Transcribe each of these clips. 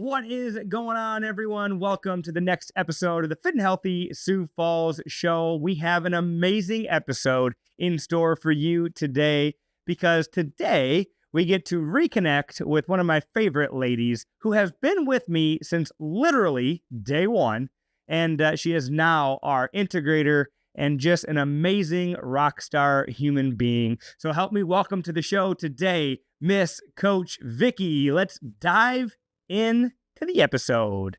What is going on, everyone? Welcome to the next episode of the Fit and Healthy Sioux Falls Show. We have an amazing episode in store for you today because today we get to reconnect with one of my favorite ladies who has been with me since literally day one. And she is now our integrator and just an amazing rock star human being. So help me welcome to the show today, Miss Coach Vicky. Let's dive into the episode.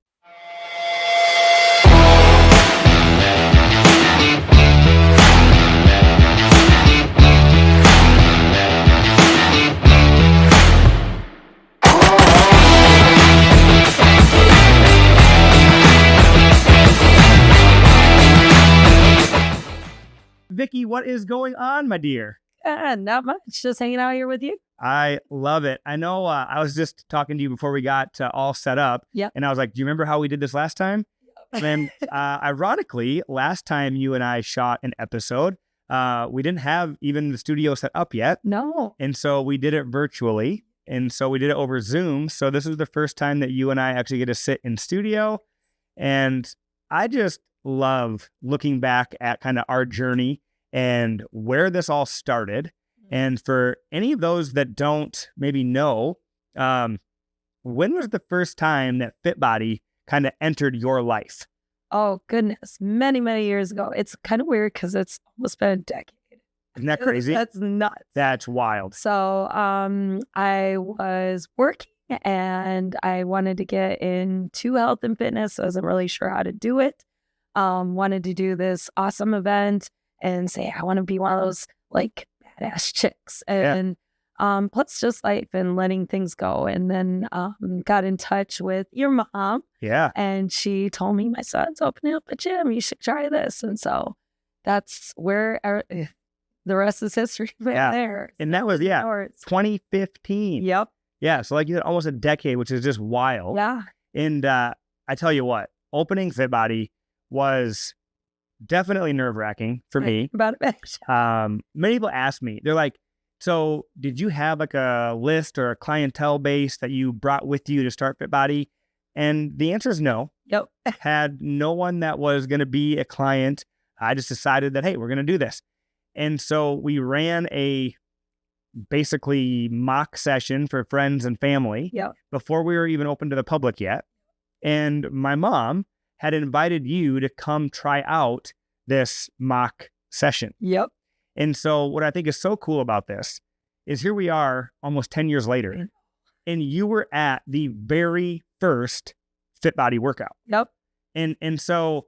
Vicky, what is going on, my dear? Not much. Just hanging out here with you. I love it. I know I was just talking to you before we got all set up. Yep. And I was like, do you remember how we did this last time? And ironically, last time you and I shot an episode, we didn't have even the studio set up yet. No. And so we did it virtually. And so we did it over Zoom. So this is the first time that you and I actually get to sit in studio. And I just love looking back at kind of our journey and where this all started. And for any of those that don't maybe know, when was the first time that FitBody kind of entered your life? Oh, goodness. Many, many years ago. It's kind of weird because it's almost been a decade. Isn't that crazy? That's nuts. That's wild. So I was working and I wanted to get into health and fitness. I wasn't really sure how to do it. Wanted to do this awesome event and say, I want to be one of those like badass chicks and plus just life and letting things go. And then got in touch with your mom. Yeah. And she told me, my son's opening up a gym. You should try this. And so that's where the rest is history there. And that was, 2015. Yep. Yeah. So like you said, almost a decade, which is just wild. Yeah. And I tell you what, opening FitBody was definitely nerve-wracking for me. About it. Many people ask me, they're like, so did you have like a list or a clientele base that you brought with you to start FitBody? And the answer is no. Yep. Had no one that was going to be a client. I just decided that, hey, we're going to do this. And so we ran a basically mock session for friends and family before we were even open to the public yet. And my mom had invited you to come try out this mock session. Yep. And so what I think is so cool about this is here we are almost 10 years later, and you were at the very first FitBody workout. Yep. And so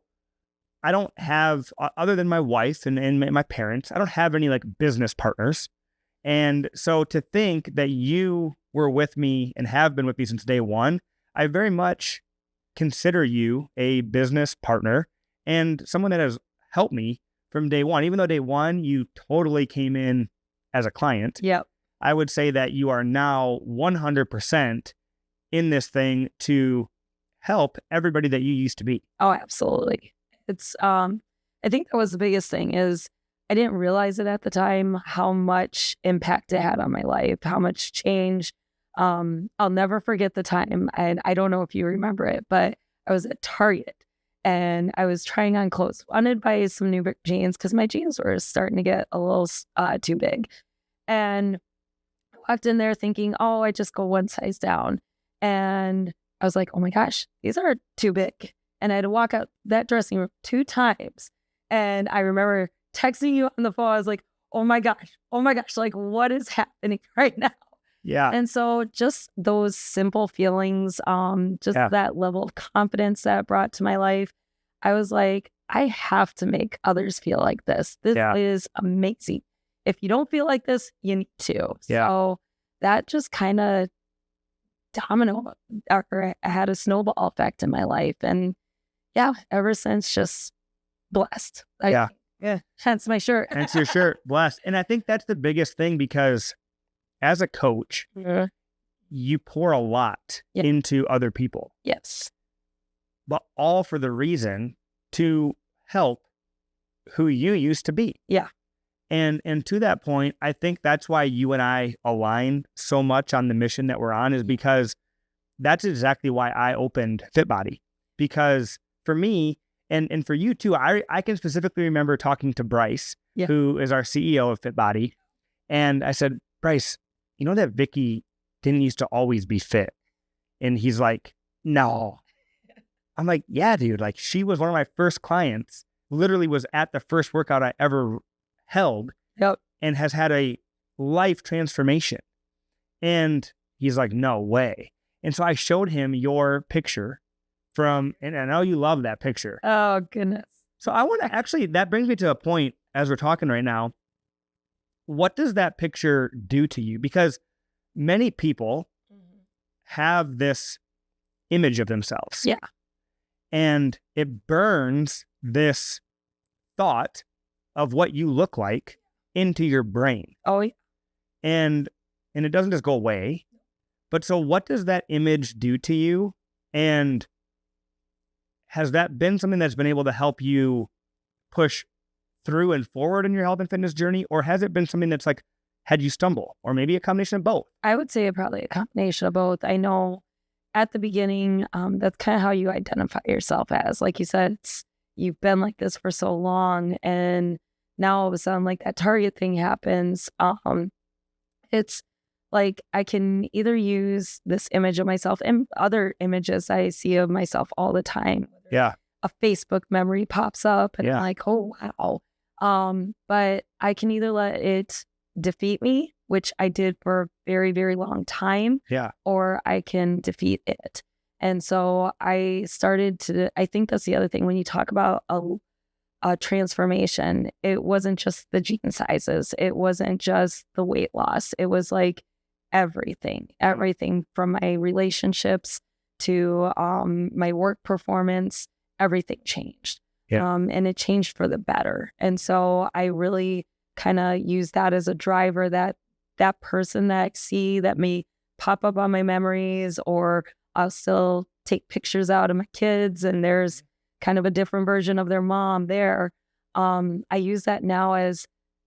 I don't have, other than my wife and my parents, I don't have any like business partners. And so to think that you were with me and have been with me since day one, I very much consider you a business partner and someone that has helped me from day one. Even though day one, you totally came in as a client. Yep. I would say that you are now 100% in this thing to help everybody that you used to be. Oh, absolutely. It's, I think that was the biggest thing is I didn't realize it at the time, how much impact it had on my life, how much change. I'll never forget the time, and I don't know if you remember it, but I was at Target and I was trying on clothes, wanted to buy some new jeans because my jeans were starting to get a little too big. And I walked in there thinking, oh, I just go one size down. And I was like, oh my gosh, these are too big. And I had to walk out that dressing room 2 times. And I remember texting you on the phone. I was like, oh my gosh, like what is happening right now? Yeah. And so just those simple feelings, that level of confidence that it brought to my life, I was like, I have to make others feel like this. This is amazing. If you don't feel like this, you need to. Yeah. So that just kind of had a snowball effect in my life. And ever since, just blessed. Hence my shirt. Hence your shirt, blessed. And I think that's the biggest thing because as a coach, you pour a lot into other people. Yes. But all for the reason to help who you used to be. Yeah. And to that point, I think that's why you and I align so much on the mission that we're on, is because that's exactly why I opened FitBody, because for me and for you too, I can specifically remember talking to Bryce, Yeah. who is our CEO of FitBody. And I said, Bryce, you know that Vicky didn't used to always be fit. And he's like, no. I'm like, yeah, dude, like she was one of my first clients, literally was at the first workout I ever held. Yep. And has had a life transformation. And he's like, no way. And so I showed him your picture and I know you love that picture. Oh, goodness. So I want to actually, that brings me to a point as we're talking right now. What does that picture do to you? Because many people have this image of themselves. Yeah. And it burns this thought of what you look like into your brain. Oh, yeah. And it doesn't just go away. But so what does that image do to you? And has that been something that's been able to help you push through and forward in your health and fitness journey? Or has it been something that's like, had you stumble? Or maybe a combination of both? I would say probably a combination of both. I know at the beginning, that's kind of how you identify yourself as. Like you said, you've been like this for so long. And now all of a sudden, like that Target thing happens. It's like I can either use this image of myself and other images I see of myself all the time. Yeah. A Facebook memory pops up and Yeah. I'm like, oh, wow. But I can either let it defeat me, which I did for a very, very long time. Yeah. Or I can defeat it. And so I started to, I think that's the other thing when you talk about a transformation, it wasn't just the jean sizes. It wasn't just the weight loss. It was like everything from my relationships to my work performance, everything changed. Yeah. And it changed for the better. And so I really kind of use that as a driver, that person that I see that may pop up on my memories, or I'll still take pictures out of my kids and there's kind of a different version of their mom there. I use that now as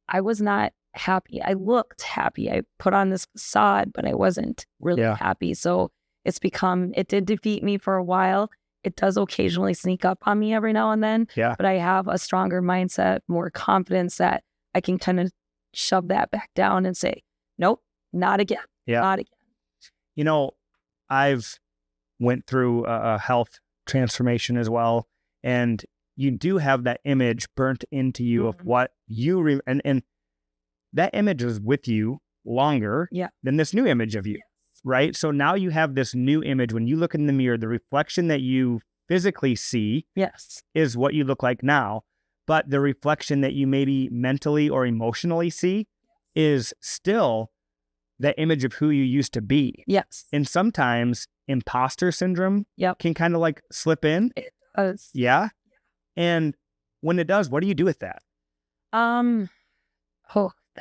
I was not happy. I looked happy. I put on this facade, but I wasn't really happy. So it did defeat me for a while. It does occasionally sneak up on me every now and then. Yeah. But I have a stronger mindset, more confidence that I can kind of shove that back down and say, nope, not again. Yeah. Not again. You know, I've went through a health transformation as well. And you do have that image burnt into you of what you, and that image is with you longer than this new image of you, right? So now you have this new image. When you look in the mirror, the reflection that you physically see is what you look like now. But the reflection that you maybe mentally or emotionally see is still the image of who you used to be. Yes. And sometimes imposter syndrome can kind of like slip in. It does. Yeah. And when it does, what do you do with that? Oh,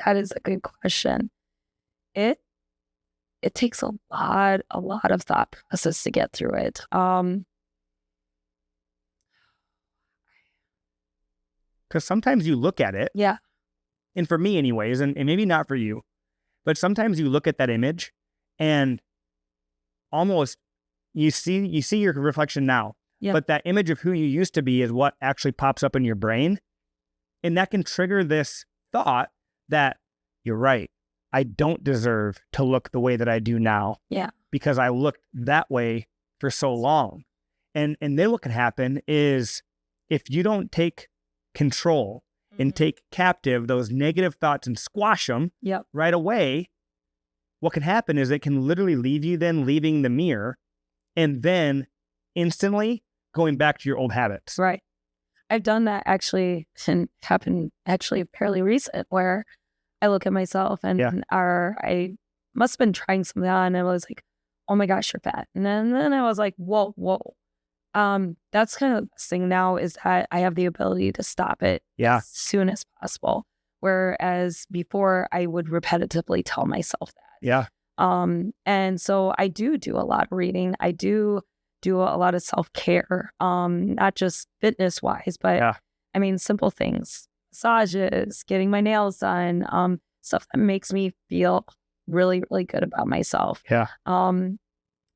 that is a good question. It takes a lot of thought process to get through it. Because sometimes you look at it. Yeah. And for me anyways, and maybe not for you, but sometimes you look at that image and almost you see your reflection now. Yeah. But that image of who you used to be is what actually pops up in your brain. And that can trigger this thought that you're right. I don't deserve to look the way that I do now. Yeah. Because I looked that way for so long. And then what can happen is if you don't take control and take captive those negative thoughts and squash them right away, what can happen is it can literally leave you then leaving the mirror and then instantly going back to your old habits. Right. I've done that actually, and happened actually fairly recent, where I look at myself and I must have been trying something on and I was like, oh my gosh, you're fat. And then I was like, whoa. That's kind of the thing now is that I have the ability to stop it as soon as possible. Whereas before I would repetitively tell myself that. Yeah. And so I do a lot of reading. I do a lot of self-care, not just fitness wise, but I mean, simple things, massages, getting my nails done, stuff that makes me feel really, really good about myself. Yeah.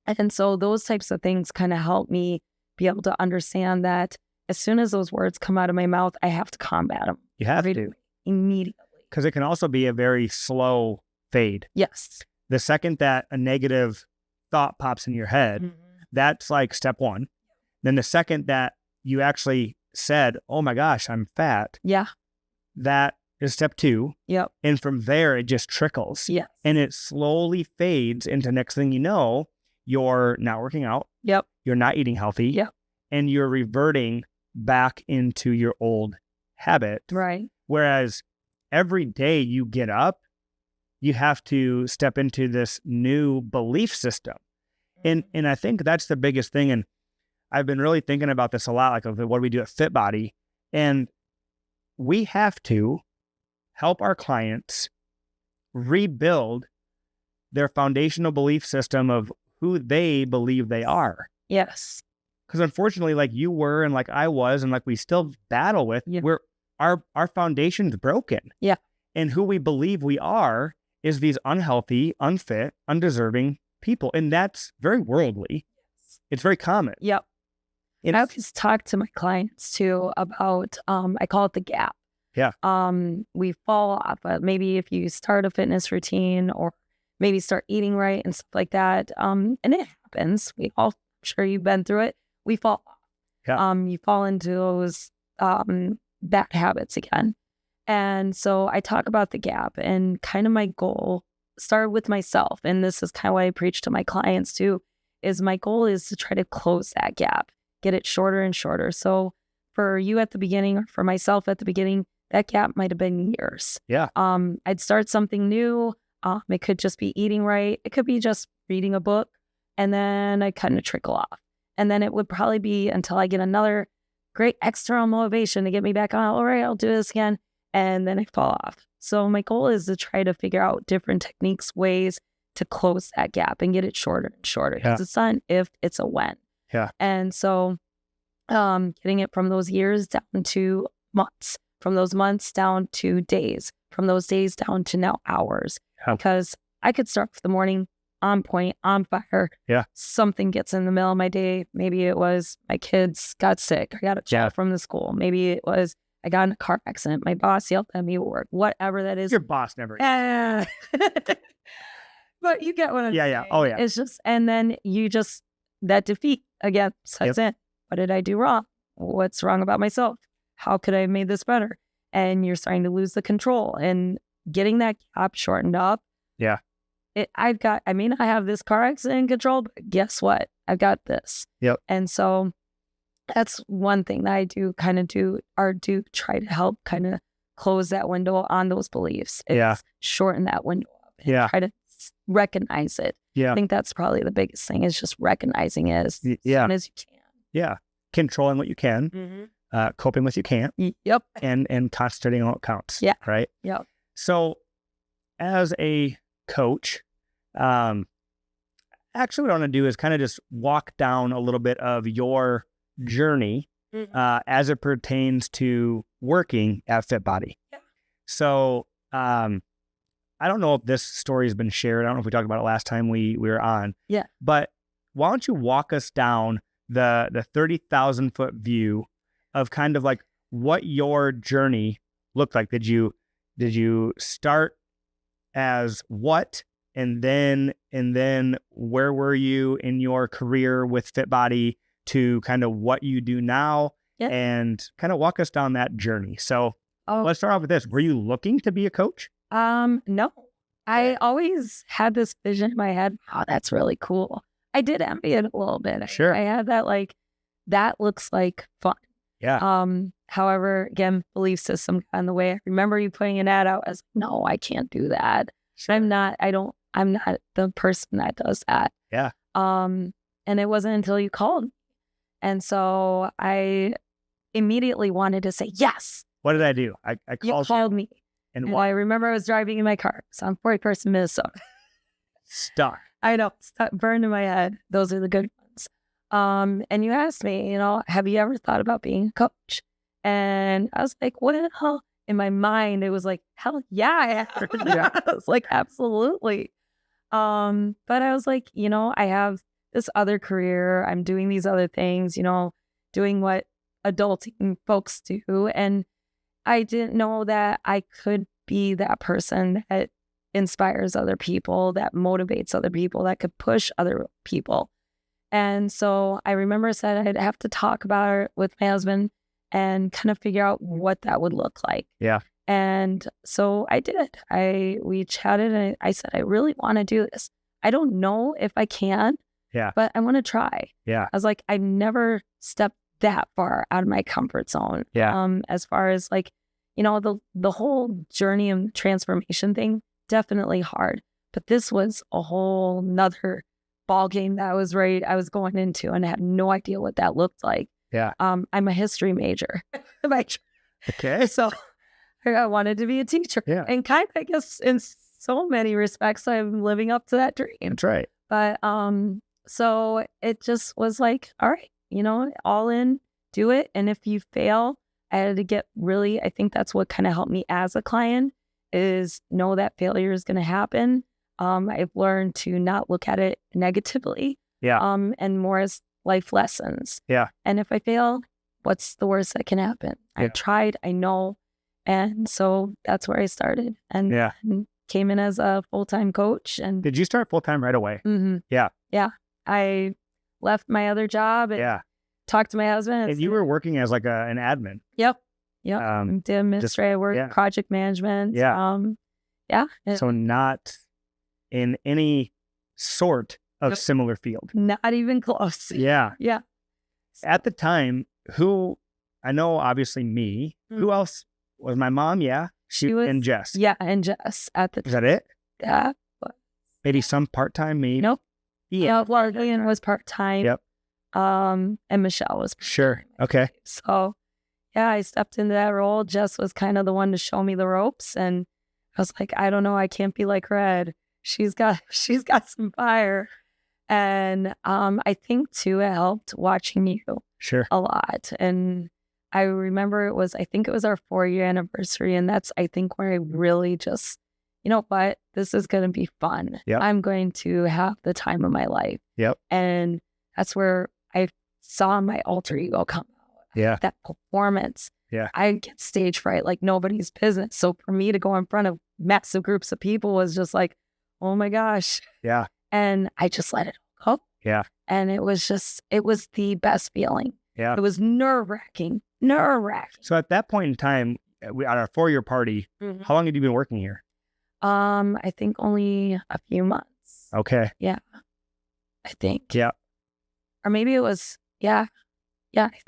And so those types of things kind of help me be able to understand that as soon as those words come out of my mouth, I have to combat them. You have to. Immediately. Because it can also be a very slow fade. Yes. The second that a negative thought pops in your head, that's like step one. Then the second that you actually said, oh my gosh, I'm fat. Yeah. That is step two. Yep. And from there, it just trickles. Yes. And it slowly fades into next thing you know, you're not working out. Yep. You're not eating healthy. Yep. And you're reverting back into your old habit. Right. Whereas every day you get up, you have to step into this new belief system. And I think that's the biggest thing. And I've been really thinking about this a lot, like of what we do at FitBody. And we have to help our clients rebuild their foundational belief system of who they believe they are. Yes. Because unfortunately, like you were and like I was and like we still battle with, our foundation's broken. Yeah. And who we believe we are is these unhealthy, unfit, undeserving people. And that's very worldly. It's very common. Yep. I always talk to my clients too about, I call it the gap. Yeah. We fall off. Maybe if you start a fitness routine or maybe start eating right and stuff like that. And it happens. We all, I'm sure you've been through it. We fall off. Yeah. You fall into those bad habits again. And so I talk about the gap, and kind of my goal started with myself. And this is kind of what I preach to my clients too, is my goal is to try to close that gap, get it shorter and shorter. So for you at the beginning, or for myself at the beginning, that gap might have been years. Yeah. I'd start something new. It could just be eating right. It could be just reading a book, and then I kind of trickle off. And then it would probably be until I get another great external motivation to get me back on. All right, I'll do this again. And then I fall off. So my goal is to try to figure out different techniques, ways to close that gap and get it shorter and shorter. Because it's not an if, it's a when. Yeah. And so getting it from those years down to months, from those months down to days, from those days down to now hours. Yeah. Because I could start the morning on point, on fire. Yeah. Something gets in the middle of my day. Maybe it was my kids got sick. I got a call from the school. Maybe it was I got in a car accident. My boss yelled at me at work. Whatever that is. Your boss never. But you get what I'm saying. Yeah. Oh, yeah. It's just, and then you just, that defeat again sets in. What did I do wrong? What's wrong about myself? How could I have made this better? And you're starting to lose the control, and getting that gap shortened up. Yeah. I may not have this car accident control, but guess what? I've got this. Yep. And so that's one thing that I do try to help kind of close that window on those beliefs. Shorten that window up. And try to recognize it. Yeah. I think that's probably the biggest thing, is just recognizing it as soon as you can. Yeah. Controlling what you can, coping with what you can't. Yep. And concentrating on what counts. Yeah. Right. Yep. So as a coach, actually what I want to do is kind of just walk down a little bit of your journey as it pertains to working at FitBody. Yeah. So I don't know if this story has been shared. I don't know if we talked about it last time we were on. Yeah. But why don't you walk us down the 30,000 foot view of kind of like what your journey looked like? Did you start as what, and then where were you in your career with FitBody to kind of what you do now, and kind of walk us down that journey. So let's start off with this. Were you looking to be a coach? No. I always had this vision in my head. Oh, that's really cool. I did envy it a little bit. Sure. I had that, like, that looks like fun. Yeah. However, again, belief system got in the way. I remember you putting an ad out as, no, I can't do that. Sure. I'm not the person that does that. Yeah. And it wasn't until you called. And so I immediately wanted to say yes. What did I do? I called you. You called me. And I remember I was driving in my car. So I'm 41st in Minnesota. Stuck. I know. Stuck, burned in my head. Those are the good ones. And you asked me, have you ever thought about being a coach? And I was like, what the hell? In my mind, it was like, hell yeah, I have. I was like, absolutely. But I was like, I have this other career. I'm doing these other things, doing what adulting folks do. And I didn't know that I could be that person that inspires other people, that motivates other people, that could push other people. And so I remember I said I'd have to talk about it with my husband and kind of figure out what that would look like. Yeah. And so I did. We chatted and I said, I really want to do this. I don't know if I can, but I want to try. Yeah. I was like, I've never stepped that far out of my comfort zone. Yeah. As far as like, the whole journey and transformation thing, definitely hard. But this was a whole nother ball game that I was going into, and I had no idea what that looked like. Yeah. I'm a history major. Okay. So I wanted to be a teacher. Yeah. And kind of, I guess, in so many respects, I'm living up to that dream. That's right. But so it just was like, all right, all in, do it. And if you fail, I had to get I think that's what kind of helped me as a client, is know that failure is going to happen. I've learned to not look at it negatively. Yeah. And more as life lessons. Yeah. And if I fail, what's the worst that can happen? Yeah. I tried, I know. And so that's where I started and came in as a full-time coach. And did you start full-time right away? Mm-hmm. Yeah. Yeah. I left my other job and talked to my husband. And you were working as like an admin. Yep. Did administrative work, project management. Yeah. So not in any sort of similar field. Not even close. Yeah. Yeah. At the time, I know obviously me, who else was my mom? Yeah. She was, and Jess. Yeah. And Jess at the time. Is that it? Yeah. Maybe some part-time, maybe. Nope. Yeah. Well, Ian was part-time. Yep. And Michelle was part-time. Sure. Okay. So I stepped into that role. Jess was kind of the one to show me the ropes. And I was like, I don't know, I can't be like Red. She's got some fire. And I think too, it helped watching you a lot. And I remember I think it was our 4-year anniversary. And that's, I think, where I really just, you know what, this is going to be fun. Yep. I'm going to have the time of my life. Yep. And that's where I saw my alter ego come out. Yeah. That performance. Yeah. I get stage fright like nobody's business. So for me to go in front of massive groups of people was just like, oh my gosh. Yeah. And I just let it go. Yeah. And it was the best feeling. Yeah. It was nerve-wracking. So at that point in time, at our 4-year party, how long had you been working here? I think only a few months. Okay. Yeah. I think. Yeah. Or maybe it was, I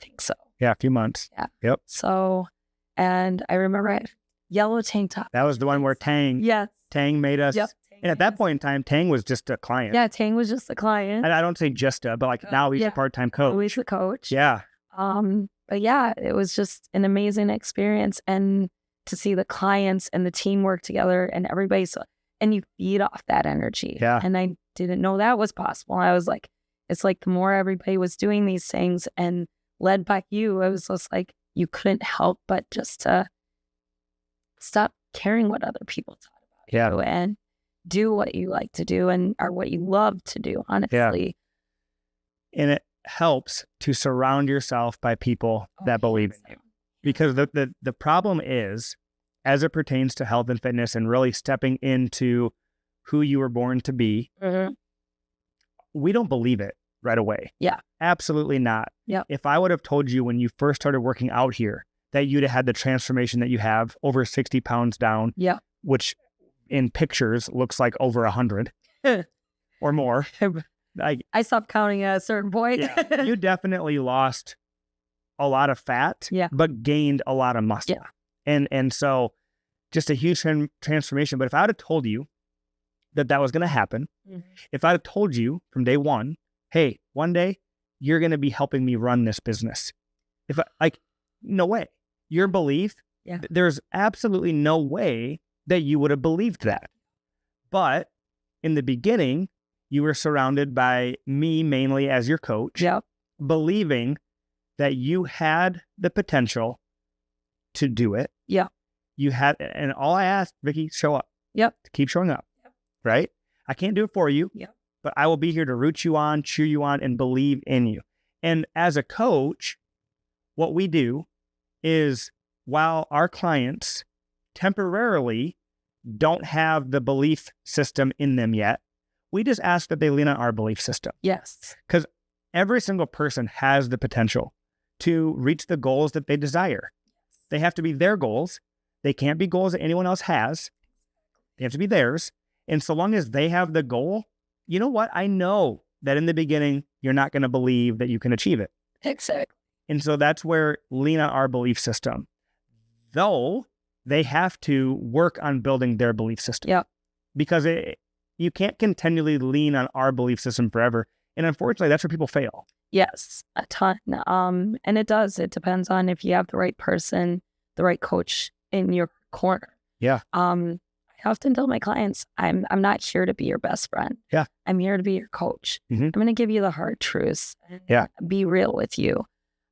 think so. Yeah, a few months. Yeah. Yep. So, and I remember I had yellow tank top. That was the one where Tang made us. Yep. And at that point in time, Tang was just a client. Yeah, Tang was just a client. And I don't say just but like now he's a part-time coach. Now he's the coach. Yeah. But it was just an amazing experience. And to see the clients and the team work together and everybody, and you feed off that energy. Yeah. And I didn't know that was possible. I was like, it's like the more everybody was doing these things and led by you, it was just like, you couldn't help but just to stop caring what other people thought about you and do what you like to do or what you love to do, honestly. Yeah. And it helps to surround yourself by people that believe in you. Because the problem is, as it pertains to health and fitness and really stepping into who you were born to be, we don't believe it right away. Yeah. Absolutely not. Yeah. If I would have told you when you first started working out here that you'd have had the transformation that you have, over 60 pounds down, which in pictures looks like over 100 or more. I stopped counting at a certain point. You definitely lost a lot of fat, but gained a lot of muscle. Yeah. And so just a huge transformation. But if I would have told you that was going to happen, if I'd have told you from day one, hey, one day you're going to be helping me run this business. No way. Your belief, there's absolutely no way that you would have believed that. But in the beginning, you were surrounded by me mainly as your coach, believing that you had the potential to do it. Yeah. You had, and all I asked, Vicky, show up. Yep. Keep showing up. Right? I can't do it for you. Yep. but I will be here to root you on, cheer you on, and believe in you. And as a coach, what we do is while our clients temporarily don't have the belief system in them yet, we just ask that they lean on our belief system. Yes. Because every single person has the potential to reach the goals that they desire. They have to be their goals. They can't be goals that anyone else has. They have to be theirs. And so long as they have the goal, you know what? I know that in the beginning, you're not going to believe that you can achieve it. Exactly. And so that's where lean on our belief system. Though they have to work on building their belief system. Yep. Because you can't continually lean on our belief system forever. And unfortunately, that's where people fail. Yes, a ton. And it does. It depends on if you have the right person, the right coach in your corner. Yeah. I often tell my clients, I'm not here to be your best friend. Yeah. I'm here to be your coach. Mm-hmm. I'm going to give you the hard truths. Yeah. Be real with you.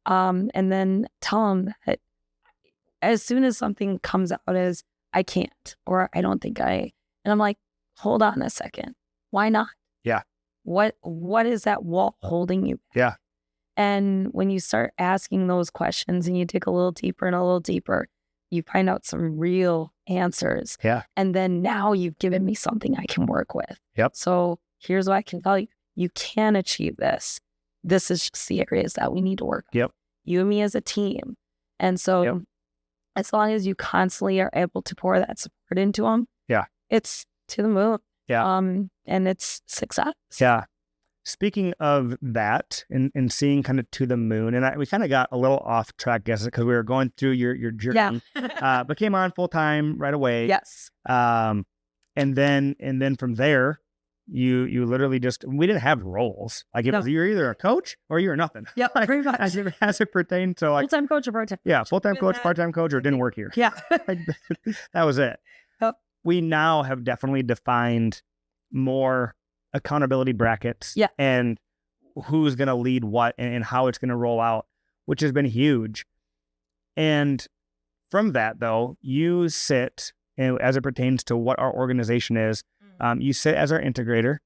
And then tell them that as soon as something comes out as I can't, or I don't think and I'm like, hold on a second. Why not? Yeah. What is that wall holding you back? Yeah. And when you start asking those questions and you dig a little deeper and a little deeper, you find out some real answers. Yeah. And then now you've given me something I can work with. Yep. So here's what I can tell you. You can achieve this. This is just the areas that we need to work on. Yep. You and me as a team. And so as long as you constantly are able to pour that support into them, it's to the moon. Yeah. And it's success. Yeah. Speaking of that and seeing kind of to the moon, and we kind of got a little off track, guess, because we were going through your journey, but came on full time right away. Yes. And then from there, you literally we didn't have roles. Like it was, you're either a coach or you're nothing. Yeah, like, pretty much. As it pertained to like full-time coach or part-time. Yeah, full-time coach, part-time coach, or it didn't work here. Yeah. That was it. Yep. We now have definitely defined more accountability brackets and who's going to lead what and how it's going to roll out, which has been huge. And from that, though, you sit, as it pertains to what our organization is, you sit as our integrator,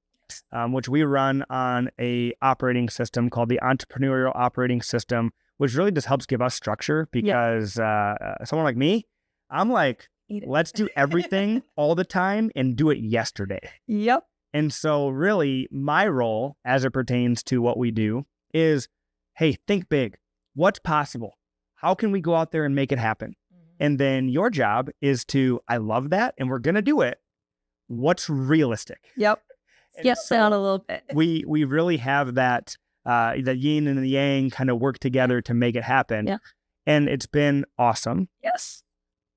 which we run on a operating system called the Entrepreneurial Operating System, which really just helps give us structure because someone like me, I'm like, let's do everything all the time and do it yesterday. Yep. And so really my role as it pertains to what we do is, hey, think big. What's possible? How can we go out there and make it happen? And then your job is to, I love that, and we're going to do it. What's realistic? Yep. Yes, down a little bit. We really have that, the yin and the yang kind of work together to make it happen. Yeah. And it's been awesome. Yes.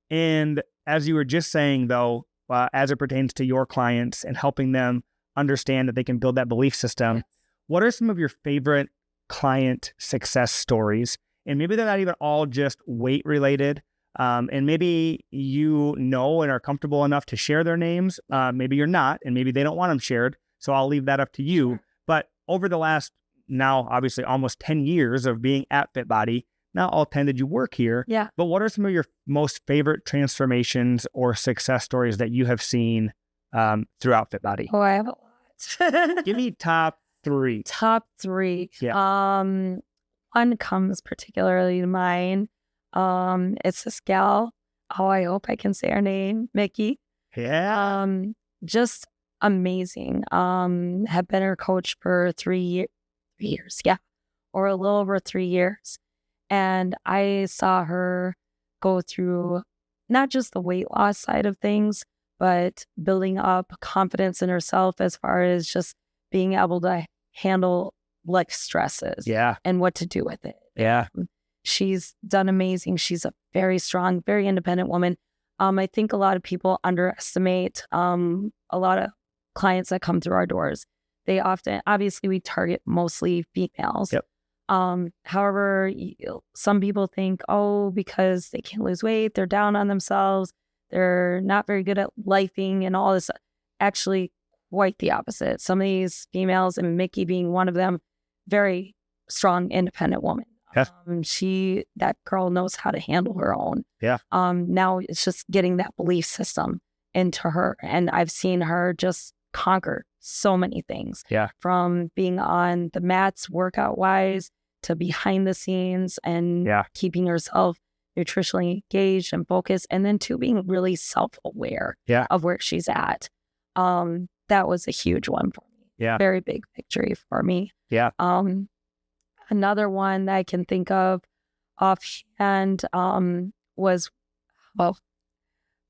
And as you were just saying, though, as it pertains to your clients and helping them understand that they can build that belief system, what are some of your favorite client success stories? And maybe they're not even all just weight related. And maybe you know and are comfortable enough to share their names. Maybe you're not, and maybe they don't want them shared. So I'll leave that up to you. Sure. But over the last, now obviously almost 10 years of being at FitBody, not all 10 did you work here. Yeah. But what are some of your most favorite transformations or success stories that you have seen throughout FitBody? Oh, I have a lot. Give me top three. Top three. Yeah. One comes particularly to mind. It's this gal. Oh, I hope I can say her name, Mickey. Yeah. Just amazing. Have been her coach for 3 years. Yeah. Or a little over 3 years. And I saw her go through not just the weight loss side of things, but building up confidence in herself as far as just being able to handle like stresses and what to do with it. Yeah. She's done amazing. She's a very strong, very independent woman. I think a lot of people underestimate a lot of clients that come through our doors. They often, obviously we target mostly females. Yep. However, some people think, because they can't lose weight, they're down on themselves, they're not very good at lifing and all this. Actually, quite the opposite. Some of these females, and Mickey being one of them, very strong, independent woman. Yeah. That girl knows how to handle her own. Yeah. Now it's just getting that belief system into her. And I've seen her just conquer so many things. Yeah. From being on the mats workout wise to behind the scenes and keeping herself nutritionally engaged and focused, and then to being really self-aware of where she's at. That was a huge one for me. Yeah. Very big victory for me. Yeah. Another one that I can think of offhand was,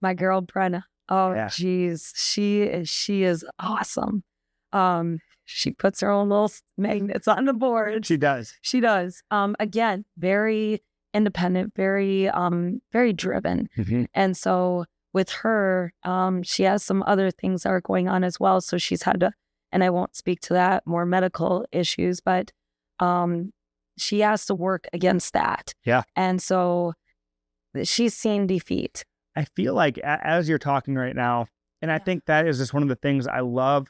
my girl Brenna. Oh, geez. She is awesome. She puts her own little magnets on the board. She does. Again, very independent, very driven. Mm-hmm. And so with her, she has some other things that are going on as well. So she's had to, and I won't speak to that, more medical issues, but she has to work against that. Yeah. And so she's seen defeat. I feel like as you're talking right now, and I think that is just one of the things I love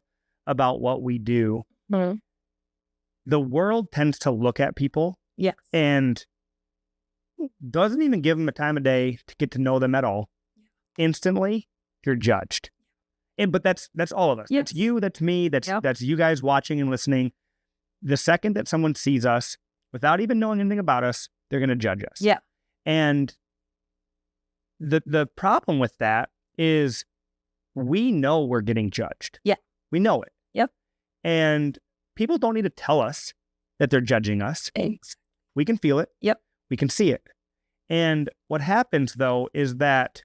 about what we do. Mm-hmm. The world tends to look at people and doesn't even give them a time of day to get to know them at all. Instantly, you're judged. But that's all of us. Yes. That's you, that's me, that's you guys watching and listening. The second that someone sees us, without even knowing anything about us, they're going to judge us. Yeah. And the problem with that is we know we're getting judged. Yeah. We know it. Yep. And people don't need to tell us that they're judging us. Thanks. We can feel it. Yep. We can see it. And what happens, though, is that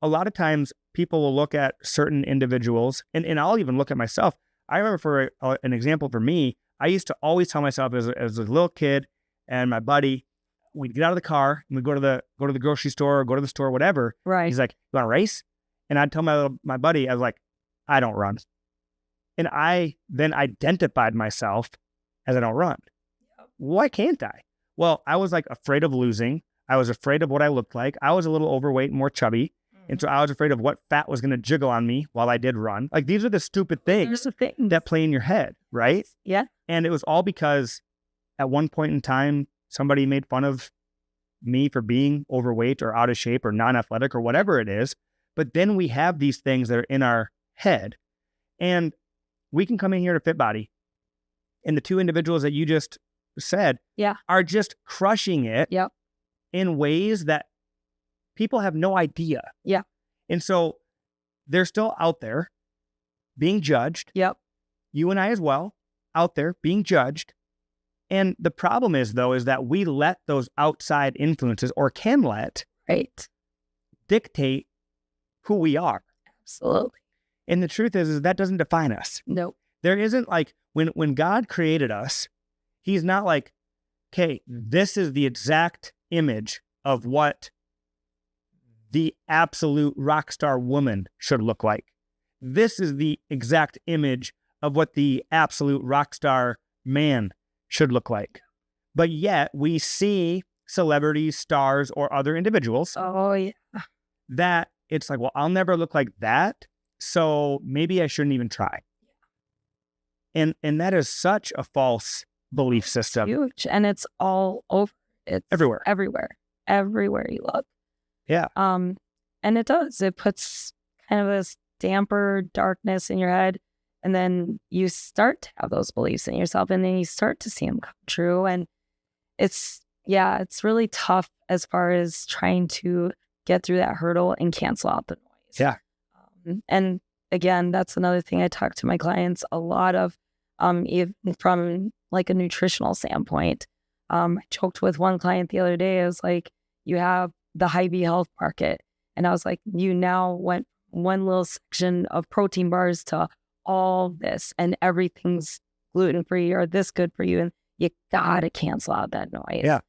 a lot of times people will look at certain individuals, and I'll even look at myself. I remember for an example for me, I used to always tell myself as a little kid and my buddy, we'd get out of the car and we'd go to the grocery store or go to the store, whatever. Right. He's like, "You want to race?" And I'd tell my buddy, I was like, "I don't run." And I then identified myself as I don't run. Why can't I? Well, I was like afraid of losing. I was afraid of what I looked like. I was a little overweight and more chubby. And so I was afraid of what fat was going to jiggle on me while I did run. Like, these are the stupid things that play in your head, right? Yeah. And it was all because at one point in time, somebody made fun of me for being overweight or out of shape or non-athletic or whatever it is. But then we have these things that are in our head. And we can come in here to Fit Body, and the two individuals that you just said are just crushing it in ways that people have no idea. Yeah. And so they're still out there being judged. Yep. You and I as well, out there being judged. And the problem is, though, is that we let those outside influences, or can let, dictate who we are. Absolutely. And the truth is that doesn't define us. Nope. There isn't like, when God created us, he's not like, okay, this is the exact image of what the absolute rock star woman should look like. This is the exact image of what the absolute rock star man should look like. But yet we see celebrities, stars, or other individuals that it's like, well, I'll never look like that, so maybe I shouldn't even try. And that is such a false belief system. Huge. And it's all over. It's everywhere you look. Yeah. And it does. It puts kind of this damper darkness in your head. And then you start to have those beliefs in yourself, and then you start to see them come true. And it's really tough as far as trying to get through that hurdle and cancel out the noise. Yeah. And again, that's another thing I talk to my clients a lot of, even from like a nutritional standpoint. I joked with one client the other day. I was like, you have the Hy-Vee health market. And I was like, you now went one little section of protein bars to all this, and everything's gluten-free or this good for you. And you gotta cancel out that noise. Yeah.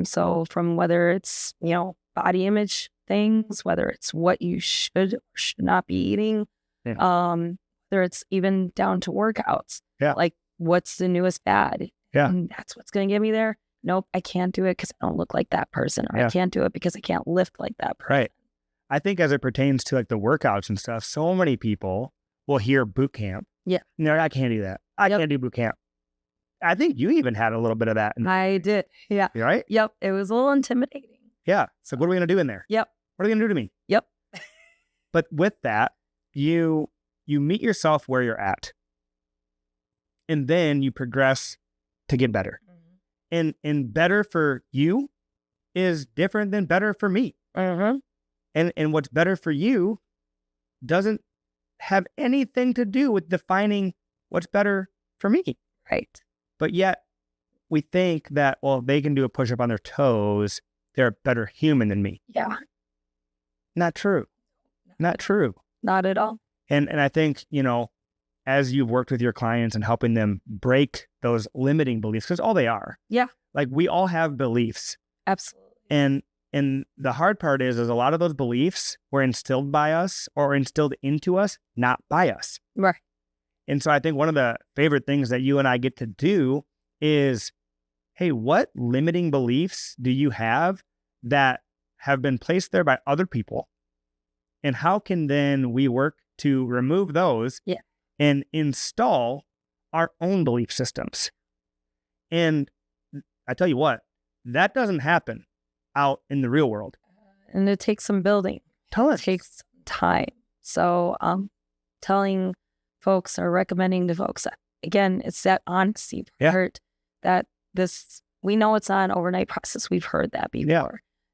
So from whether it's, body image things, whether it's what you should or should not be eating, whether it's even down to workouts. Yeah. Like, what's the newest fad? Yeah. And that's what's going to get me there. Nope, I can't do it because I don't look like that person, or I can't do it because I can't lift like that person. Right. I think as it pertains to like the workouts and stuff, so many people will hear boot camp. Yeah. No, I can't do that. I can't do boot camp. I think you even had a little bit of that. I did. Yeah. Right? Yep. It was a little intimidating. Yeah. So what are we going to do in there? Yep. What are they going to do to me? Yep. But with that, you meet yourself where you're at. and then you progress to get better. And better for you is different than better for me. And what's better for you doesn't have anything to do with defining what's better for me. Right. But yet we think that, well, if they can do a push-up on their toes, they're a better human than me. Yeah. Not true. Not true. Not at all. And I think, as you've worked with your clients and helping them break those limiting beliefs, because all they are. Yeah. Like, we all have beliefs. Absolutely. And the hard part is a lot of those beliefs were instilled by us or instilled into us, not by us. Right. And so I think one of the favorite things that you and I get to do is, hey, what limiting beliefs do you have that have been placed there by other people? And how can then we work to remove those and install our own belief systems? And I tell you what, that doesn't happen out in the real world. And it takes some building. It takes time. So telling folks or recommending to folks that, again, it's that honesty part that we know it's not an overnight process. We've heard that before. Yeah.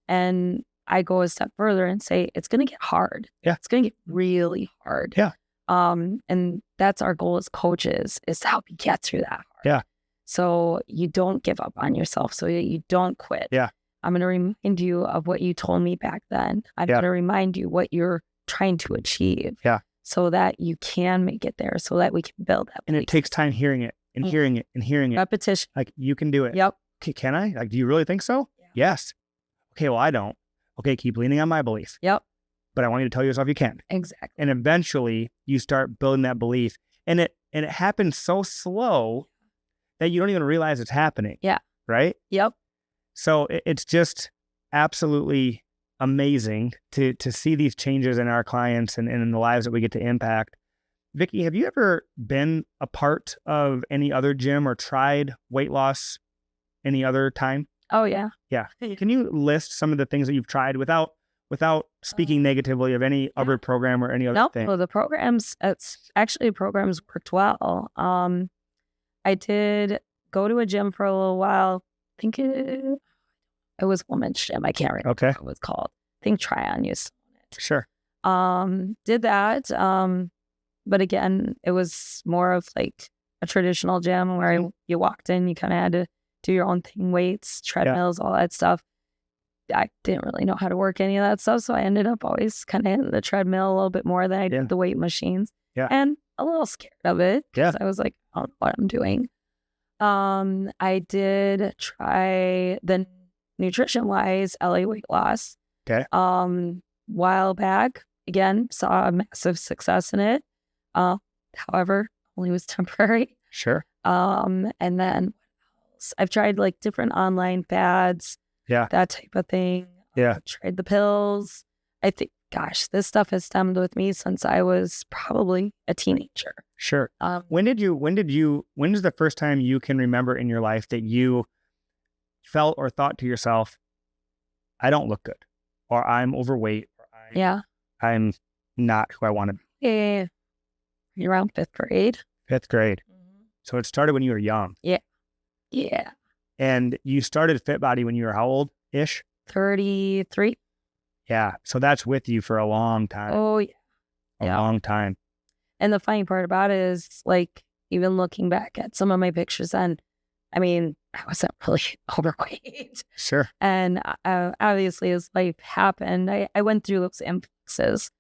And I go a step further and say, it's going to get hard. Yeah. It's going to get really hard. Yeah. And that's our goal as coaches, is to help you get through that hard. Yeah. So you don't give up on yourself, so you don't quit. Yeah. I'm going to remind you of what you told me back then. I'm going to remind you what you're trying to achieve. Yeah. So that you can make it there, so that we can build that. And it takes time hearing it and hearing it and hearing it. Repetition. Like, you can do it. Yep. Okay, can I? Like, do you really think so? Yeah. Yes. Okay, well, I don't. Okay, keep leaning on my belief. Yep. But I want you to tell yourself you can. Exactly. And eventually you start building that belief. And it happens so slow that you don't even realize it's happening. Yeah. Right? Yep. So it's just absolutely amazing to see these changes in our clients and in the lives that we get to impact. Vicky, have you ever been a part of any other gym or tried weight loss any other time? Oh, yeah. Yeah. Can you list some of the things that you've tried without speaking negatively of any other program or any other thing? No, the programs, programs worked well. I did go to a gym for a little while. I think it was women's gym. I can't remember what it was called. I think Tryon used to own it. Sure. Did that. But again, it was more of like a traditional gym where you walked in, you kind of had to do your own thing, weights, treadmills, all that stuff. I didn't really know how to work any of that stuff, so I ended up always kind of in the treadmill a little bit more than I did the weight machines. Yeah. And a little scared of it because I was like, I don't know what I'm doing. I did try the nutrition-wise LA weight loss. Okay. While back, again, saw a massive success in it. However, only was temporary. Sure. And then what else? I've tried like different online fads. Yeah. That type of thing. Yeah. Tried the pills. I think, gosh, this stuff has stemmed with me since I was probably a teenager. Sure. When is the first time you can remember in your life that you felt or thought to yourself, I don't look good, or I'm overweight, or I'm not who I want to be? Yeah. Around fifth grade. Fifth grade. Mm-hmm. So it started when you were young. Yeah. Yeah. And you started Fit Body when you were how old-ish? 33. Yeah. So that's with you for a long time. Oh, yeah. A long time. And the funny part about it is, like, even looking back at some of my pictures then, I mean, I wasn't really overweight. Sure. And obviously, as life happened, I went through those influxes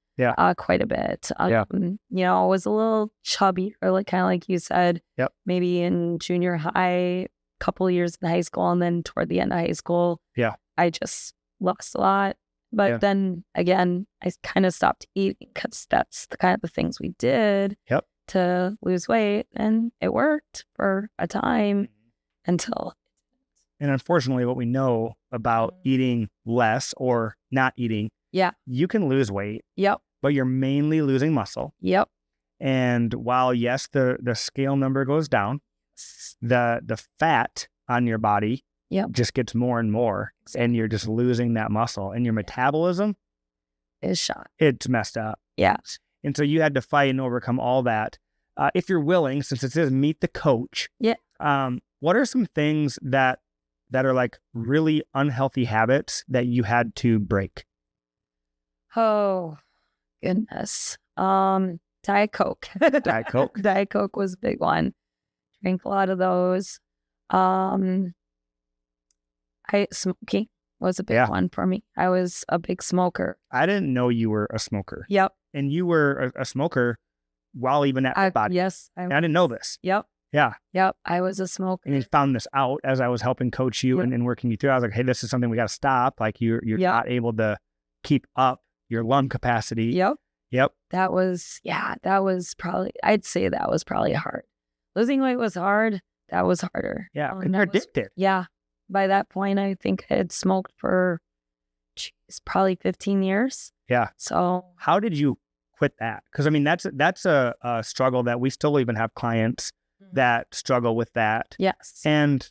quite a bit. I was a little chubby, or like kind of like you said, maybe in junior high, couple of years in high school, and then toward the end of high school, I just lost a lot. But then again, I kind of stopped eating because that's the kind of the things we did to lose weight, and it worked for a time until. And unfortunately, what we know about eating less or not eating, you can lose weight, but you're mainly losing muscle. And while yes, the scale number goes down, the fat on your body just gets more and more, and you're just losing that muscle, and your metabolism is shot. It's messed up. Yeah. And so you had to fight and overcome all that. if you're willing, since it says meet the coach, Yeah. what are some things that are like really unhealthy habits that you had to break? Oh, goodness. Diet Coke. Diet Coke. Diet Coke was a big one. Drank a lot of those. Smoking was a big one for me. I was a big smoker. I didn't know you were a smoker. Yep. And you were a smoker while even at the body. Yes. I didn't know this. Yep. Yeah. Yep. I was a smoker. And you found this out as I was helping coach you and working you through. I was like, hey, this is something we got to stop. Like you're not able to keep up your lung capacity. Yep. Yep. That was probably, I'd say that was probably hard. Losing weight was hard. That was harder. Yeah. And they're addicted. Yeah. By that point, I think I had smoked for probably 15 years. Yeah. So how did you quit that? Because I mean, that's a struggle that we still even have clients that struggle with that. Yes. And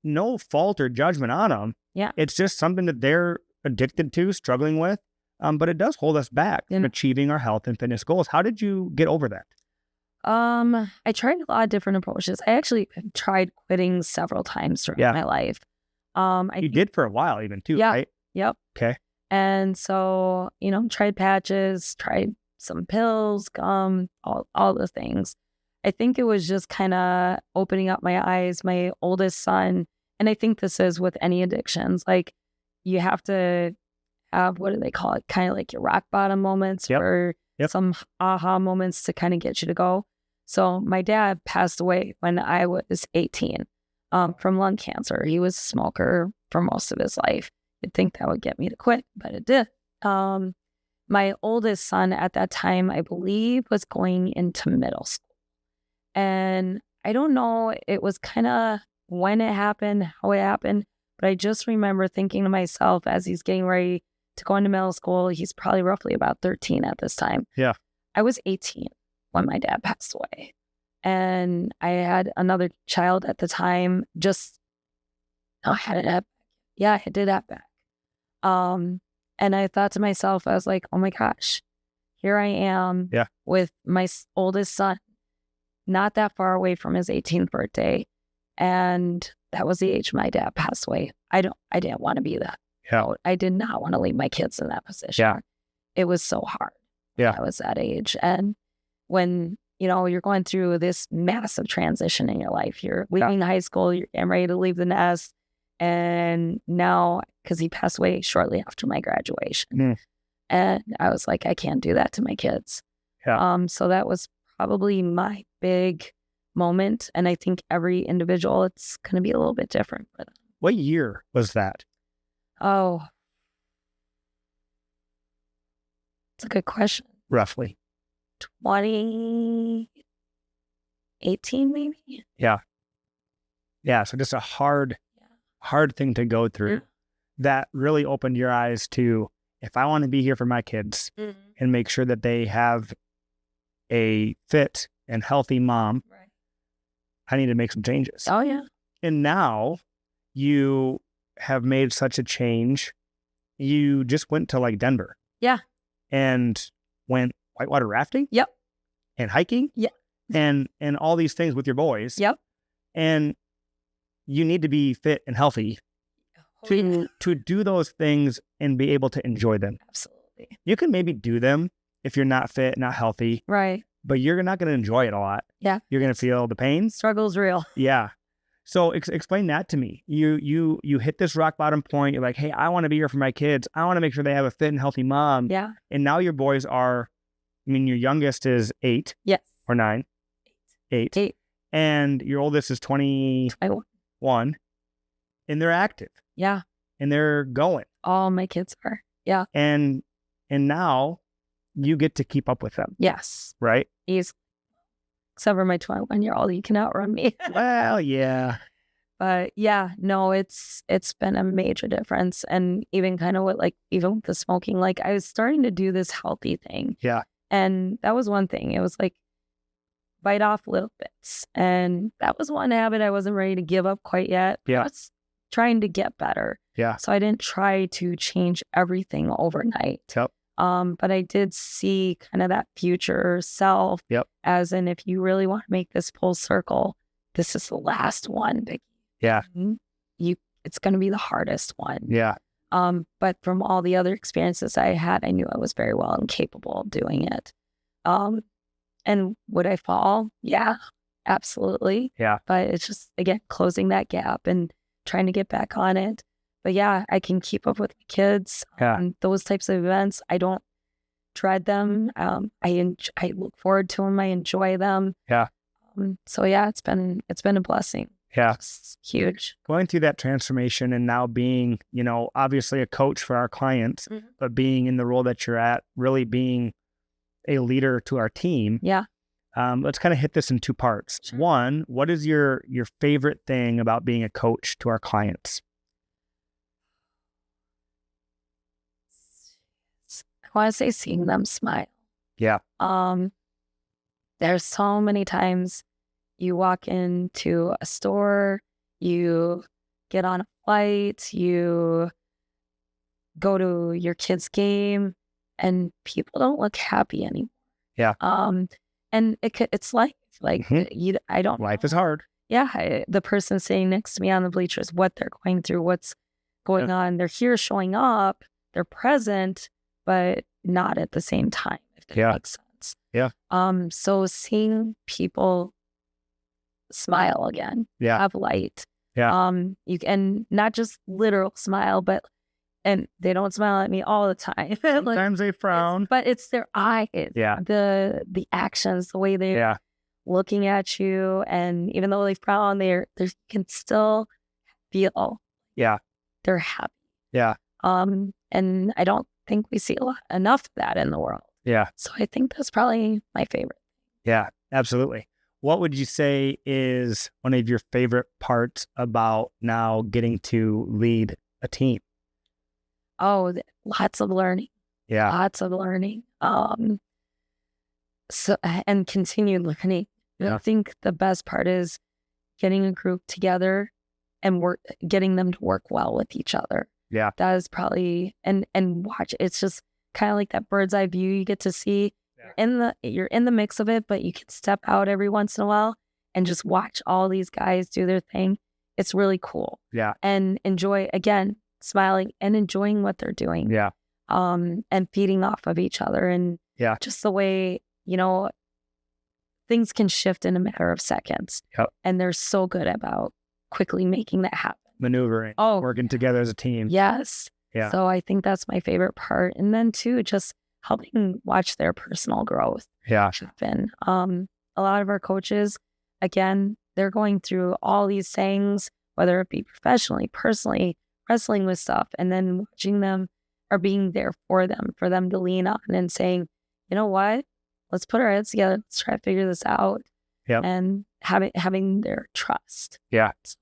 no fault or judgment on them. Yeah. It's just something that they're addicted to, struggling with. But it does hold us back from achieving our health and fitness goals. How did you get over that? I tried a lot of different approaches. I actually tried quitting several times throughout my life. You did for a while even too, right? Yep. Okay. And so, tried patches, tried some pills, gum, all the things. I think it was just kind of opening up my eyes. My oldest son, and I think this is with any addictions, like you have to have, what do they call it? Kind of like your rock bottom moments or some aha moments to kind of get you to go. So my dad passed away when I was 18 from lung cancer. He was a smoker for most of his life. You'd think that would get me to quit, but it did. My oldest son at that time, I believe, was going into middle school. And I don't know, it was kind of when it happened, how it happened, but I just remember thinking to myself as he's getting ready to go into middle school, he's probably roughly about 13 at this time. Yeah. I was 18 when my dad passed away. And I had another child at the time, I did have back. And I thought to myself, I was like, oh my gosh, here I am with my oldest son, not that far away from his 18th birthday. And that was the age my dad passed away. I didn't want to be that. Yeah. I did not want to leave my kids in that position. Yeah. It was so hard. Yeah. I was that age. And when, you're going through this massive transition in your life, you're leaving high school, you're getting ready to leave the nest. And now, because he passed away shortly after my graduation. And I was like, I can't do that to my kids. Yeah. So that was probably my big moment. And I think every individual, it's going to be a little bit different for them. What year was that? Oh, it's a good question. Roughly. 2018, maybe? Yeah. Yeah. So just a hard thing to go through that really opened your eyes to, if I want to be here for my kids and make sure that they have a fit and healthy mom, I need to make some changes. Oh, yeah. And now you have made such a change. You just went to like Denver. Yeah. And went whitewater rafting. Yep. And hiking. Yeah. And all these things with your boys. Yep. And you need to be fit and healthy to do those things and be able to enjoy them. Absolutely. You can maybe do them if you're not fit, not healthy. Right. But you're not going to enjoy it a lot. Yeah. You're going to feel the pain. Struggle's real. Yeah. So explain that to me. You hit this rock bottom point. You're like, hey, I want to be here for my kids. I want to make sure they have a fit and healthy mom. Yeah. And now your boys are, your youngest is 8. Yes. Or 9. 8. And your oldest is 21. And they're active. Yeah. And they're going. All my kids are. Yeah. And now you get to keep up with them. Yes. Right? Except for my 21-year-old, he can outrun me. Well, yeah. But yeah, no, it's been a major difference. And even kind of even with the smoking, like I was starting to do this healthy thing. Yeah. And that was one thing. It was like bite off little bits. And that was one habit I wasn't ready to give up quite yet. Yeah. I was trying to get better. Yeah. So I didn't try to change everything overnight. Yep. But I did see kind of that future self as in, if you really want to make this full circle, this is the last one. Yeah. It's going to be the hardest one. Yeah. But from all the other experiences I had, I knew I was very well and capable of doing it. And would I fall? Yeah, absolutely. Yeah. But it's just, again, closing that gap and trying to get back on it. But yeah, I can keep up with the kids. Those types of events, I don't dread them. I look forward to them. I enjoy them. Yeah. So yeah, it's been a blessing. Yeah. It's huge. Going through that transformation and now being, obviously a coach for our clients, but being in the role that you're at, really being a leader to our team. Yeah. Let's kind of hit this in two parts. Sure. One, what is your favorite thing about being a coach to our clients? I want to say seeing them smile. Yeah. There's so many times you walk into a store, you get on a flight, you go to your kid's game, and people don't look happy anymore. Yeah. And it's life. Like, I don't know. Life is hard. Yeah. The person sitting next to me on the bleachers, what they're going through, what's going on. They're here showing up, they're present, but not at the same time, if that makes sense. Yeah. So seeing people smile again, have light. Yeah. You can not just literal smile, and they don't smile at me all the time. Sometimes they frown. But it's their eyes. Yeah. The actions, the way they're looking at you. And even though they frown, you can still feel they're happy. Yeah. And I don't think we see enough of that in the world. Yeah. So I think that's probably my favorite. Yeah, absolutely. What would you say is one of your favorite parts about now getting to lead a team? Oh, lots of learning. Yeah. Lots of learning. So, and continued learning. I think the best part is getting a group together and getting them to work well with each other. Yeah. That is probably, and watch, it's just kind of like that bird's eye view you get to see. You're in the mix of it, but you can step out every once in a while and just watch all these guys do their thing. It's really cool. Yeah. And enjoy, again, smiling and enjoying what they're doing. Yeah. And feeding off of each other. And just the way, things can shift in a matter of seconds. Yep. And they're so good about quickly making that happen. Maneuvering. Working together as a team. Yes. Yeah. So I think that's my favorite part. And then too, just helping watch their personal growth. Yeah. Happen. A lot of our coaches, again, they're going through all these things, whether it be professionally, personally, wrestling with stuff, and then watching them or being there for them to lean on and saying, you know what, let's put our heads together, let's try to figure this out. Yeah. And having their trust. Yeah. So.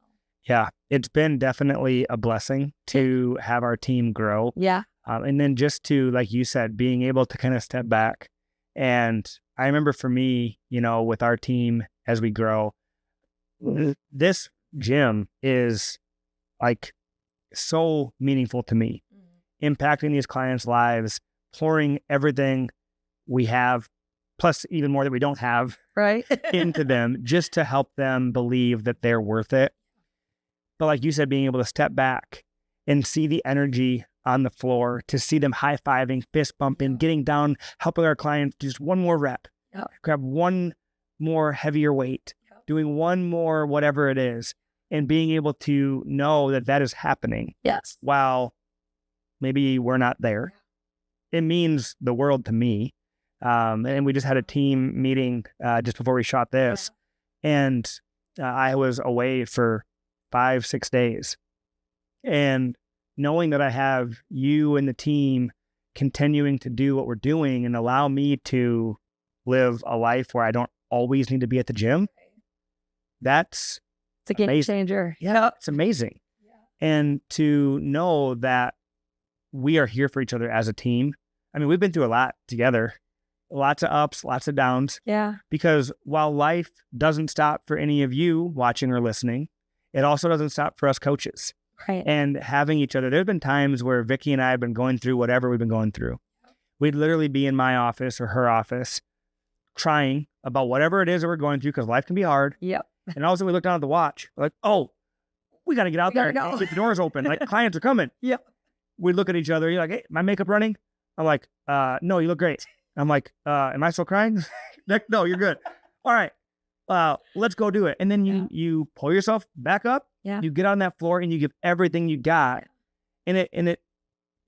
Yeah. It's been definitely a blessing to have our team grow. Yeah. And then just to, like you said, being able to kind of step back. And I remember for me, with our team as we grow, this gym is like so meaningful to me, impacting these clients' lives, pouring everything we have, plus even more that we don't have, right, into them, just to help them believe that they're worth it. But like you said, being able to step back and see the energy on the floor, to see them high-fiving, fist bumping, getting down, helping our clients do just one more rep, grab one more heavier weight, doing one more whatever it is, and being able to know that that is happening. Yes. While maybe we're not there, it means the world to me. And we just had a team meeting just before we shot this, and I was away for 5-6 days, and knowing that I have you and the team continuing to do what we're doing and allow me to live a life where I don't always need to be at the gym, it's a game changer. Yeah, it's amazing. Yeah. And to know that we are here for each other as a team. I mean, we've been through a lot together, lots of ups, lots of downs. Yeah. Because while life doesn't stop for any of you watching or listening, it also doesn't stop for us coaches. Right. And having each other. There have been times where Vicky and I have been going through whatever we've been going through. we'd literally be in my office or her office crying about whatever it is that we're going through because life can be hard. Yep. And all of a sudden we look down at the watch, like, oh, we got to get out there and get the doors open. Like, clients are coming. Yep. We look at each other. You're like, hey, my makeup running? I'm like, no, you look great. I'm like, am I still crying? Like, no, you're good. All right. Let's go do it. And then you pull yourself back up. Yeah. You get on that floor and you give everything you got. And it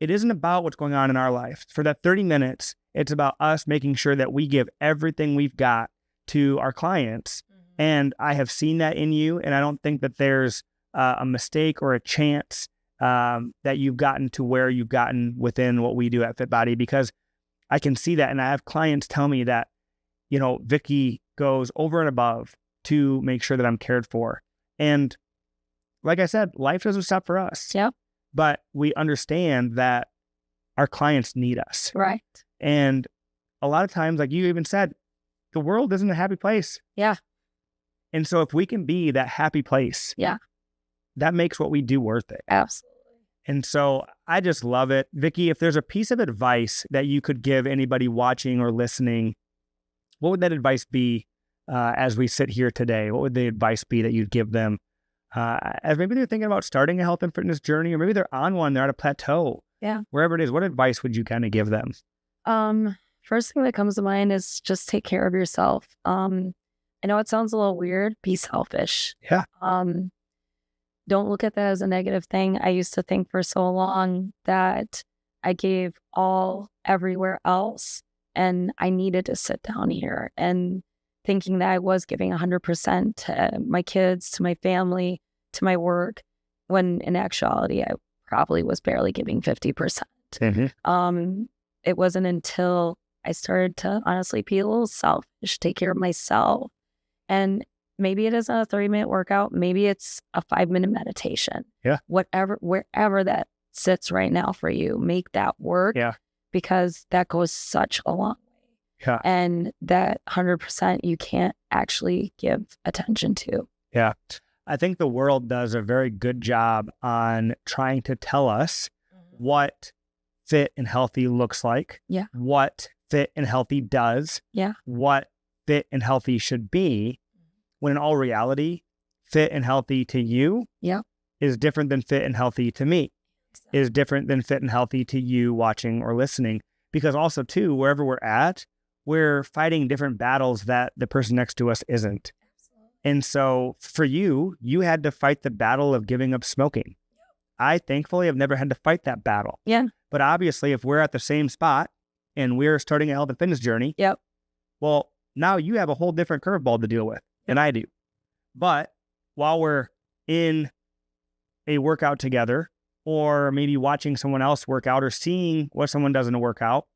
isn't about what's going on in our life. For that 30 minutes, it's about us making sure that we give everything we've got to our clients. And I have seen that in you. And I don't think that there's a mistake or a chance that you've gotten to where you've gotten within what we do at FitBody, because I can see that. And I have clients tell me that, Vicky goes over and above to make sure that I'm cared for. And like I said, life doesn't stop for us. Yep. But we understand that our clients need us. Right. And a lot of times, like you even said, the world isn't a happy place. Yeah. And so if we can be that happy place, that makes what we do worth it. Absolutely. And so I just love it. Vicky, if there's a piece of advice that you could give anybody watching or listening, what would that advice be as we sit here today? What would the advice be that you'd give them as maybe they're thinking about starting a health and fitness journey, or maybe they're on one, they're at a plateau, wherever it is? What advice would you kind of give them? First thing that comes to mind is just take care of yourself. I know it sounds a little weird. Be selfish. Yeah. Don't look at that as a negative thing. I used to think for so long that I gave all everywhere else, and I needed to sit down here, and thinking that I was giving 100% to my kids, to my family, to my work, when in actuality, I probably was barely giving 50%. It wasn't until I started to honestly be a little selfish, take care of myself. And maybe it isn't a 30-minute workout. Maybe it's a 5-minute meditation. Yeah. Wherever that sits right now for you, make that work. Yeah. Because that goes such a long way. Yeah. And that 100% you can't actually give attention to. Yeah. I think the world does a very good job on trying to tell us what fit and healthy looks like. Yeah. What fit and healthy does. Yeah. What fit and healthy should be, when in all reality, fit and healthy to you is different than fit and healthy to me. Is different than fit and healthy to you watching or listening. Because also too, wherever we're at, we're fighting different battles that the person next to us isn't. Absolutely. And so for you, you had to fight the battle of giving up smoking. I thankfully have never had to fight that battle. Yeah. But obviously, if we're at the same spot and we're starting a health and fitness journey, well, now you have a whole different curveball to deal with than I do. But while we're in a workout together, or maybe watching someone else work out or seeing what someone does in a workout,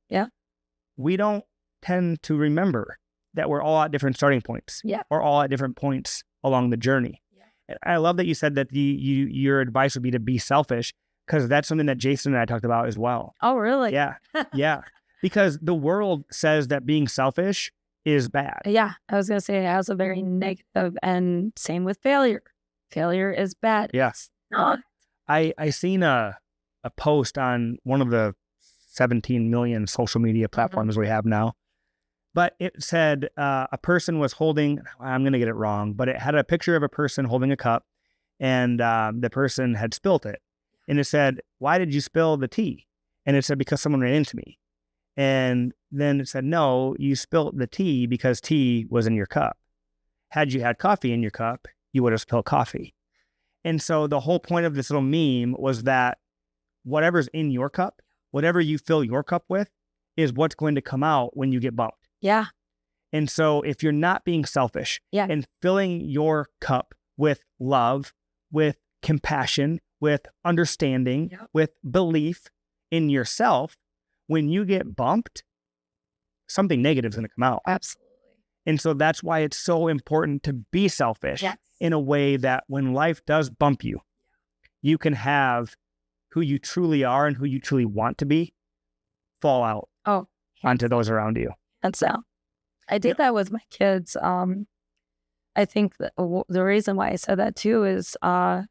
we don't tend to remember that we're all at different starting points or all at different points along the journey. And I love that you said that your advice would be to be selfish, because that's something that Jason and I talked about as well. Oh, really? Yeah. Yeah. Because the world says that being selfish is bad. Yeah. I was going to say it has a very negative, and same with failure. Failure is bad. Yes. I seen a post on one of the 17 million social media platforms we have now, but it said a person was holding, I'm going to get it wrong, but it had a picture of a person holding a cup, and the person had spilt it. And it said, "Why did you spill the tea?" And it said, "Because someone ran into me." And then it said, "No, you spilled the tea because tea was in your cup. Had you had coffee in your cup, you would have spilled coffee." And so the whole point of this little meme was that whatever's in your cup, whatever you fill your cup with, is what's going to come out when you get bumped. Yeah. And so if you're not being selfish and filling your cup with love, with compassion, with understanding, with belief in yourself, when you get bumped, something negative is going to come out. Absolutely. And so that's why it's so important to be selfish in a way that when life does bump you, you can have who you truly are and who you truly want to be fall out onto those around you. That's out. I did that with my kids. I think that the reason why I said that too is I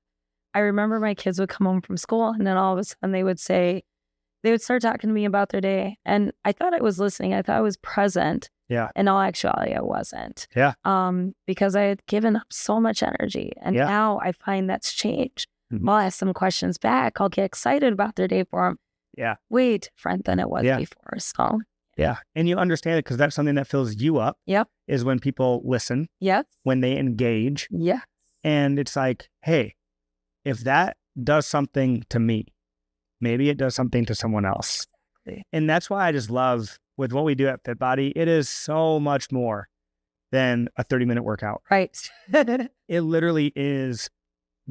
remember my kids would come home from school, and then all of a sudden they would say they would start talking to me about their day. And I thought I was listening. I thought I was present. Yeah. In all actuality, I wasn't. Yeah. Because I had given up so much energy. And now I find that's changed. Mm-hmm. I'll ask them questions back. I'll get excited about their day for them. Yeah. Way different than it was before. So. Yeah. And you understand it because that's something that fills you up. Yep. Is when people listen. Yes. When they engage. Yes. And it's like, hey, if that does something to me, maybe it does something to someone else. Exactly. And that's why I just love with what we do at FitBody, it is so much more than a 30-minute workout. Right. It literally is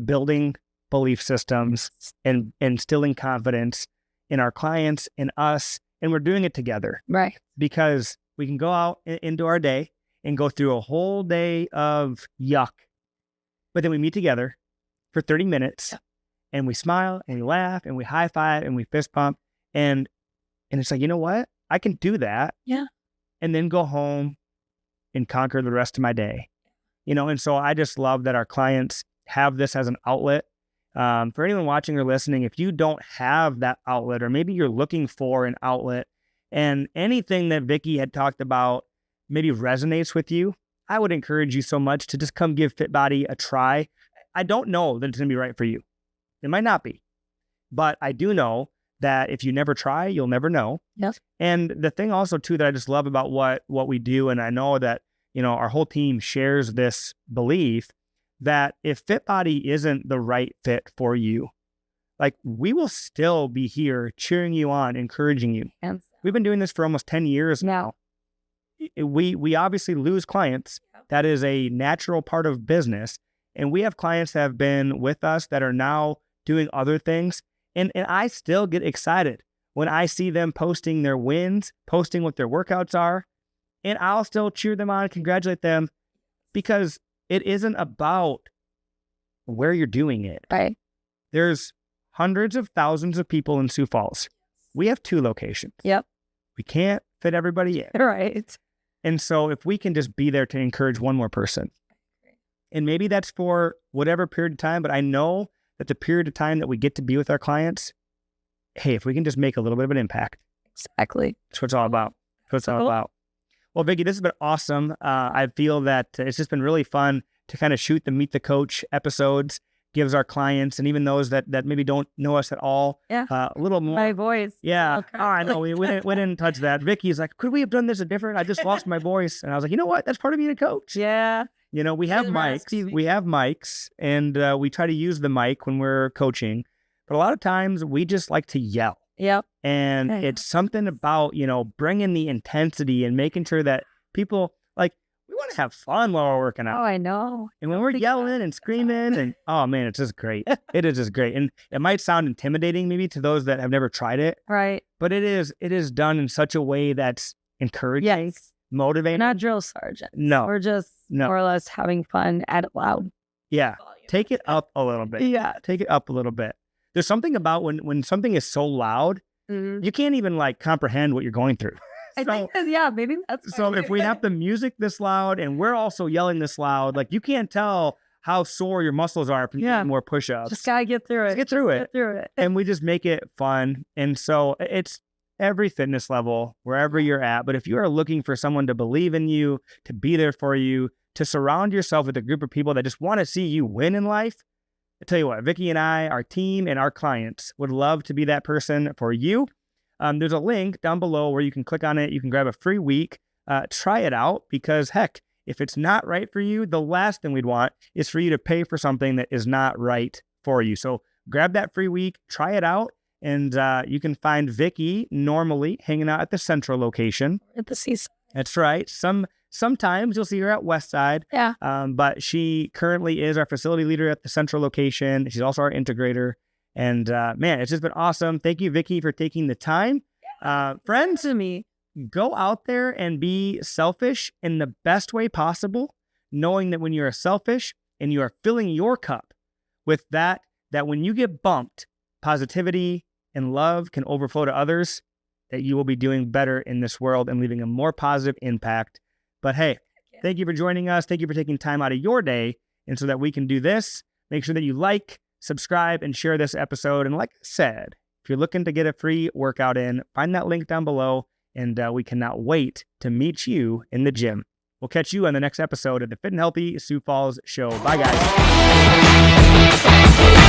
building belief systems and instilling confidence in our clients, in us, and we're doing it together. Right. Because we can go out into our day and go through a whole day of yuck, but then we meet together for 30 minutes and we smile and we laugh and we high five and we fist pump and it's like, you know what? I can do that. Yeah. And then go home and conquer the rest of my day. And so I just love that our clients have this as an outlet. For anyone watching or listening, if you don't have that outlet, or maybe you're looking for an outlet and anything that Vicky had talked about maybe resonates with you, I would encourage you so much to just come give FitBody a try. I don't know that it's going to be right for you. It might not be, but I do know that if you never try, you'll never know. Yes. And the thing also too that I just love about what we do, and I know that, our whole team shares this belief that if FitBody isn't the right fit for you, like we will still be here cheering you on, encouraging you. Yes. We've been doing this for almost 10 years now. We obviously lose clients. That is a natural part of business. And we have clients that have been with us that are now doing other things. And I still get excited when I see them posting their wins, posting what their workouts are. And I'll still cheer them on, congratulate them, because it isn't about where you're doing it. Right. There's hundreds of thousands of people in Sioux Falls. We have 2 locations. Yep. We can't fit everybody in. Right. And so if we can just be there to encourage one more person, and maybe that's for whatever period of time, but I know that the period of time that we get to be with our clients, hey, if we can just make a little bit of an impact. Exactly. That's what it's all about. That's what it's all about. Well, Vicky, this has been awesome. I feel that it's just been really fun to kind of shoot the Meet the Coach episodes, gives our clients and even those that maybe don't know us at all, a little more. My voice. Yeah. Okay. Oh, I know. We didn't touch that. Vicky's like, could we have done this a different? I just lost my voice. And I was like, you know what? That's part of being a coach. Yeah. We have mics. We have mics, and we try to use the mic when we're coaching. But a lot of times we just like to yell. Yep. And it's something about, bringing the intensity and making sure that people, we want to have fun while we're working out. Oh, I know. And when we're yelling and screaming and, oh man, it's just great. It is just great. And it might sound intimidating maybe to those that have never tried it. Right. But it is done in such a way that's encouraging, motivating. We're not drill sergeants. No. We're just more or less having fun at it loud. Yeah. Take it up a little bit. Yeah. Take it up a little bit. There's something about when something is so loud, you can't even comprehend what you're going through. I think, maybe that's so if we have the music this loud and we're also yelling this loud, you can't tell how sore your muscles are from doing more push-ups. Just gotta get through it. Get through it. And we just make it fun. And so it's every fitness level, wherever you're at. But if you are looking for someone to believe in you, to be there for you, to surround yourself with a group of people that just want to see you win in life, I tell you what, Vicky and I, our team and our clients would love to be that person for you. There's a link down below where you can click on it. You can grab a free week, try it out, because heck, if it's not right for you, the last thing we'd want is for you to pay for something that is not right for you. So grab that free week, try it out, and you can find Vicky normally hanging out at the Central location. At the Seaside. That's right. Sometimes you'll see her at Westside. Yeah. But she currently is our facility leader at the Central location. She's also our integrator. And man, it's just been awesome. Thank you, Vicky, for taking the time. Friends, to me, go out there and be selfish in the best way possible, knowing that when you are selfish and you are filling your cup with that when you get bumped, positivity and love can overflow to others, that you will be doing better in this world and leaving a more positive impact. But hey, thank you for joining us. Thank you for taking time out of your day. And so that we can do this, make sure that you like, subscribe, and share this episode. And like I said, If you're looking to get a free workout in, find that link down below, and we cannot wait to meet you in the gym. We'll catch you on the next episode of the Fit and Healthy Sioux Falls Show. Bye, guys.